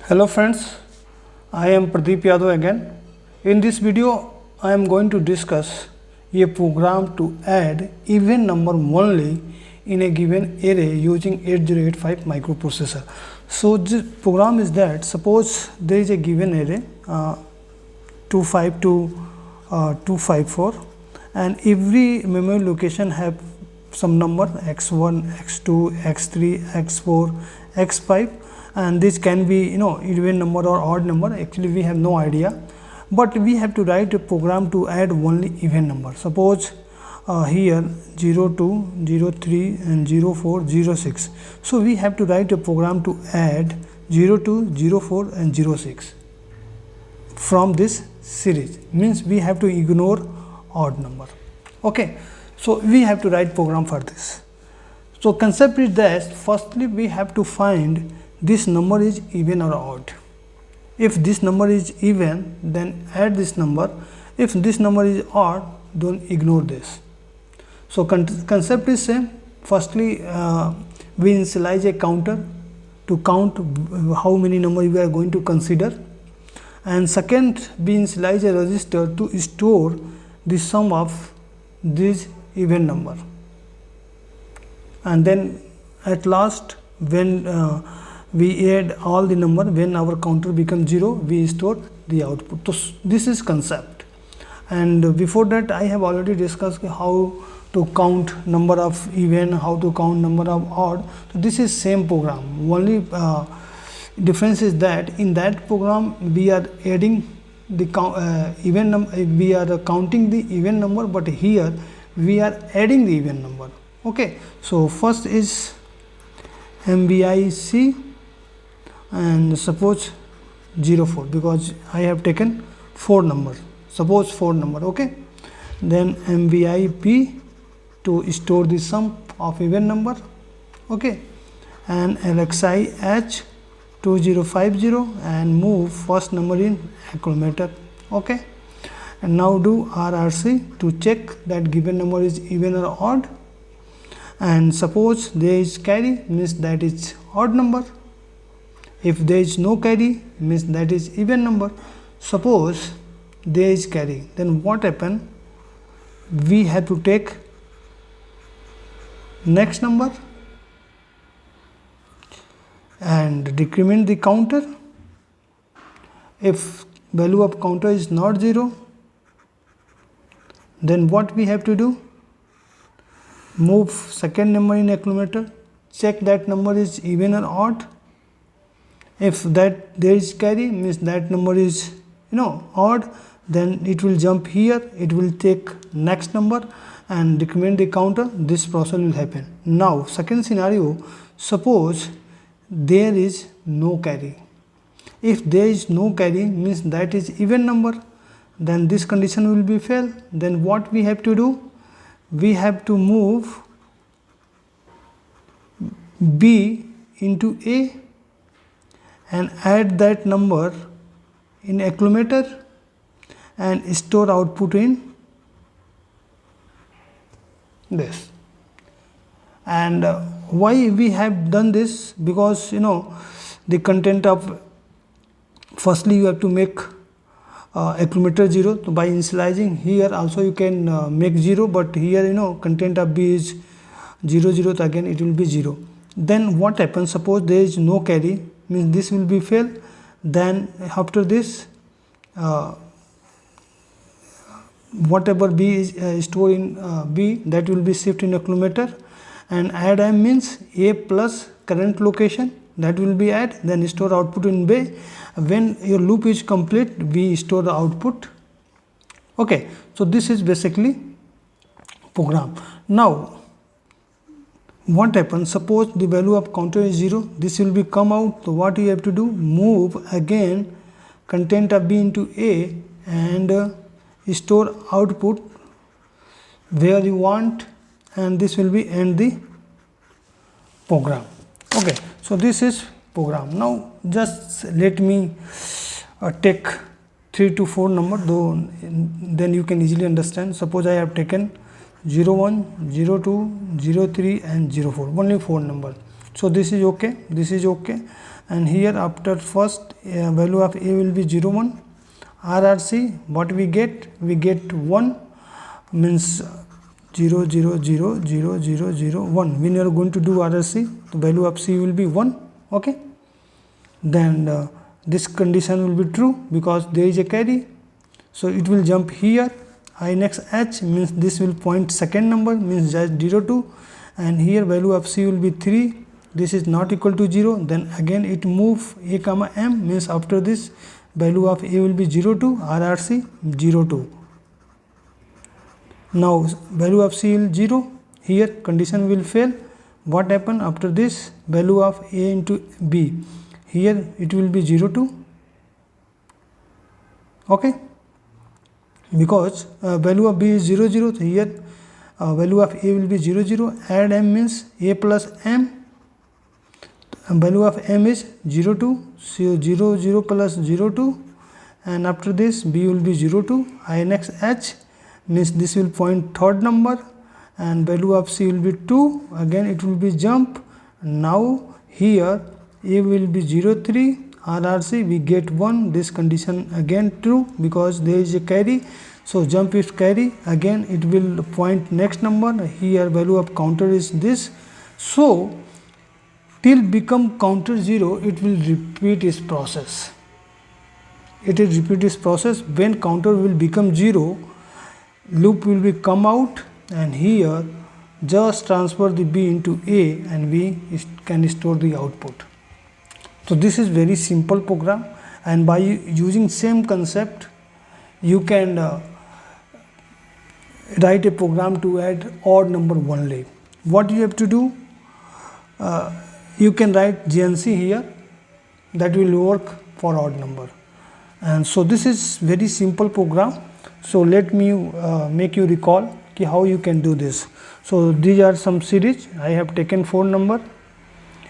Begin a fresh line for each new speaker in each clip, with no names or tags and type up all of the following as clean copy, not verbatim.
Hello friends, I am Pradeep Yadav again. In this video, I am going to discuss a program to add even number only in a given array using 8085 microprocessor. So the program is that suppose there is a given array 252 254 and every memory location have some number x1, x2, x3, x4, x5, and this can be even number or odd number. Actually we have no idea, but we have to write a program to add only even number. Suppose here 02, 03 and 04, 06. So we have to write a program to add 02, 04 and 06 from this series. Means we have to ignore odd number. Okay, so we have to write program for this. So concept is that firstly we have to find this number is even or odd. If this number is even, then add this number. If this number is odd, don't ignore this. So concept is same. Firstly we initialize a counter to count how many numbers we are going to consider, and second we initialize a register to store the sum of this even number, and then at last when we add all the number, when our counter becomes 0, we store the output. So this is concept, and before that I have already discussed how to count number of even, how to count number of odd. So this is same program, only difference is that in that program we are adding the even number, we are counting the even number, but here we are adding the even number. Okay, so first is MBIC and suppose 04, because I have taken 4 numbers, suppose 4 number. Okay, then MBIP to store the sum of even number. Okay, and LXI H 2050 and move first number in accumulator. Okay, and now do RRC to check that given number is even or odd, and suppose there is carry, means that is odd number. If there is no carry, means that is even number. Suppose there is carry, then what happen? We have to take next number and decrement the counter. If value of counter is not 0, then what we have to do? Move second number in accumulator, check that number is even or odd. If that there is carry, means that number is odd, then it will jump here, it will take next number and decrement the counter. This process will happen. Now second scenario, suppose there is no carry. If there is no carry, means that is even number, then this condition will be fail. Then what we have to do? We have to move B into A and add that number in accumulator and store output in this. And why we have done this? Because the content of, firstly you have to make accumulator 0. So by initializing here also you can make 0, but here content of B is 0 0, so again it will be 0. Then what happens? Suppose there is no carry, means this will be fail. Then after this whatever B is stored in B, that will be shift in accumulator, and add M means A plus current location, that will be add, then store output in B. When your loop is complete, we store the output. Okay, so this is basically program. Now what happens? Suppose the value of counter is 0, this will be come out. So what you have to do? Move again content of B into A and store output where you want, and this will be end the program. Okay, so this is program. Now just let me take 3 to 4 number, though then you can easily understand. Suppose I have taken 01, 02, 03 and 04, only 4 number. So this is okay, this is okay. and here after first value of a will be 0 1. RRC, what we get 1, means 0 0 0 0 0 0 1. When you are going to do RRC, the value of c will be 1. Okay, then this condition will be true because there is a carry, so it will jump here. I next h means this will point second number, means just 0 2, and here value of c will be 3. This is not equal to 0, then again it move a comma m, means after this value of a will be 0 2, RRC 0 2. Now value of c will 0, here condition will fail. What happen after this? Value of a into b, here it will be 0 2. Okay, because value of b is 0 0, so here value of a will be 0 0. Add m means a plus m, and value of m is 0 2, so 0 0 plus 0 2, and after this b will be 0 2. I next h means this will point third number, and value of c will be 2, again it will be jump. Now here a will be 0 3, RRC we get 1. This condition again true because there is a carry, so jump is carry, again it will point next number. Here value of counter is this, so till become counter 0 it will repeat its process. It will repeat its process. When counter will become 0, loop will be come out, and here just transfer the b into a and we can store the output. So this is very simple program, and by using same concept you can write a program to add odd number only. What you have to do, you can write GNC here, that will work for odd number. And so this is very simple program. So let me make you recall how you can do this. So these are some series. I have taken 4 number,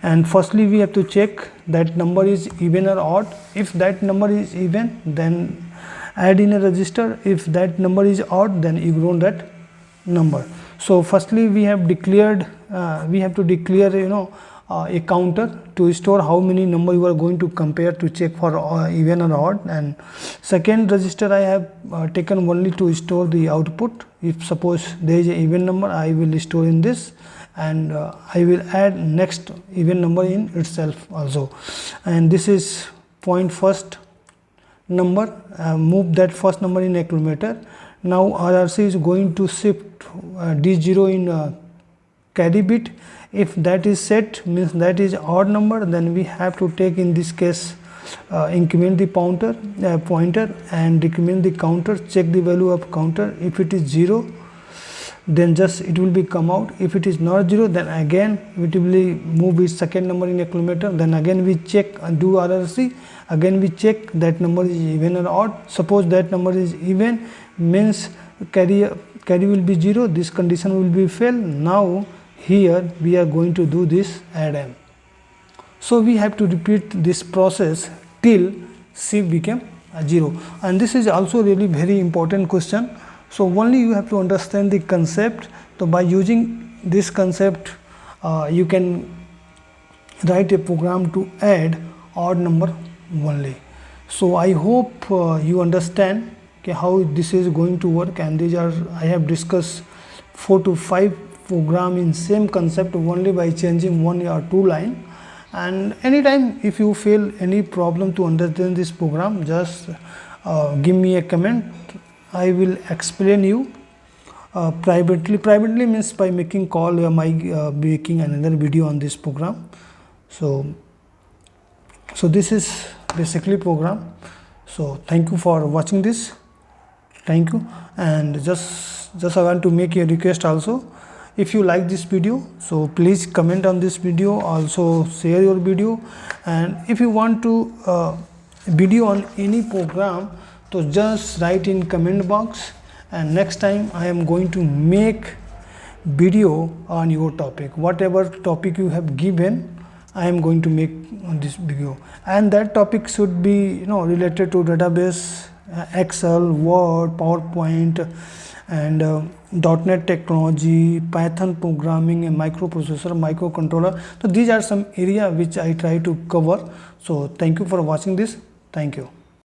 and firstly we have to check that number is even or odd. If that number is even, then add in a register. If that number is odd, then ignore that number. So firstly we have declared, we have to declare a counter to store how many number you are going to compare to check for even or odd. And second register I have taken only to store the output. If suppose there is an even number, I will store in this, and I will add next even number in itself also. And this is point first number, move that first number in accumulator. Now RRC is going to shift D0 in carry bit. If that is set, means that is odd number, then we have to take in this case increment the pointer and decrement the counter, check the value of counter. If it is 0, then just it will be come out. If it is not 0, then again it will be move its second number in accumulator. Then again we check and do RRC, again we check that number is even or odd. Suppose that number is even, means carry will be 0, this condition will be fail. Now here we are going to do this add m. So we have to repeat this process till c became 0, and this is also really very important question. So only you have to understand the concept. So by using this concept you can write a program to add odd number only. So I hope you understand how this is going to work, and these are, I have discussed 4 to 5 program in same concept only by changing 1 or 2 line. And anytime if you feel any problem to understand this program, just give me a comment. I will explain you privately means by making call or making another video on this program. So this is basically program. So thank you for watching this. Thank you. And just I want to make a request also. If you like this video, so please comment on this video, also share your video. And if you want to video on any program, so just write in comment box, and next time I am going to make video on your topic. Whatever topic you have given, I am going to make on this video, and that topic should be related to database, Excel, Word, PowerPoint, and .NET technology, Python programming, and microprocessor, microcontroller. So these are some area which I try to cover. So thank you for watching this. Thank you.